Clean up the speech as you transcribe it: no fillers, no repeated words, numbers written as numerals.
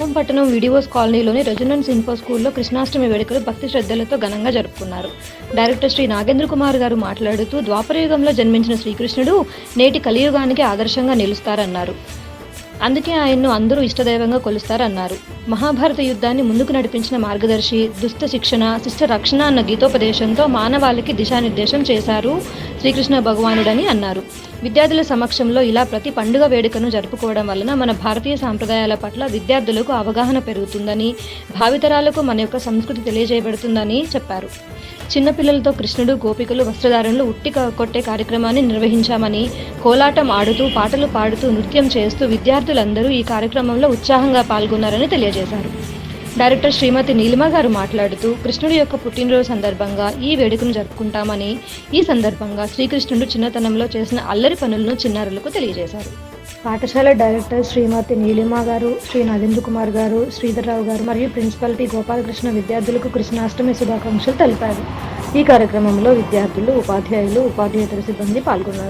పట్టణం వీడియోస్ కాలనీలోని residence info స్కూల్లో కృష్ణాష్టమి వేడుకలు భక్తి శ్రద్ధలతో ఘనంగా జరుపుకున్నారు. డైరెక్టర్ శ్రీ నాగేంద్ర కుమార్ గారు మాట్లాడుతూ ద్వాపరయుగంలో జన్మించిన శ్రీకృష్ణుడు నేటి కలియుగానికి ఆదర్శంగా నిలుస్తారన్నారు. అందుకే ఆయన్ను అందరూ ఇష్టదైవంగా కొలుస్తారన్నారు. మహాభారత యుద్ధాన్ని ముందుకు నడిపించిన మార్గదర్శి, దుష్ట శిక్షణ, శిష్ట రక్షణ అన్న గీతోపదేశంతో మానవాళికి దిశానిర్దేశం చేశారు శ్రీకృష్ణ భగవానుడని అన్నారు. విద్యార్థుల సమక్షంలో ఇలా ప్రతి పండుగ వేడుకను జరుపుకోవడం వలన మన భారతీయ సాంప్రదాయాల పట్ల విద్యార్థులకు అవగాహన పెరుగుతుందని, భావితరాలకు మన యొక్క సంస్కృతి తెలియజేయబడుతుందని చెప్పారు. చిన్నపిల్లలతో కృష్ణుడు, గోపికలు వస్త్రధారణలు ఉట్టి కొట్టే కార్యక్రమాన్ని నిర్వహించామని, కోలాటం ఆడుతూ, పాటలు పాడుతూ, నృత్యం చేస్తూ విద్యార్థులందరూ ఈ కార్యక్రమంలో ఉత్సాహంగా పాల్గొన్నారని తెలియజేశారు. డైరెక్టర్ శ్రీమతి నీలిమ గారు మాట్లాడుతూ కృష్ణుడి యొక్క పుట్టినరోజు సందర్భంగా ఈ వేడుకను జరుపుకుంటామని, ఈ సందర్భంగా శ్రీకృష్ణుడు చిన్నతనంలో చేసిన అల్లరి పనులను చిన్నారులకు తెలియజేశారు. పాఠశాల డైరెక్టర్ శ్రీమతి నీలిమ గారు, శ్రీ నాగేంద్ర కుమార్ గారు, శ్రీధర్రావు గారు మరియు ప్రిన్సిపల్ పి గోపాలకృష్ణ విద్యార్థులకు కృష్ణాష్టమి శుభాకాంక్షలు తెలిపారు. ఈ కార్యక్రమంలో విద్యార్థులు, ఉపాధ్యాయులు, ఉపాధ్యేతర సిబ్బంది పాల్గొన్నారు.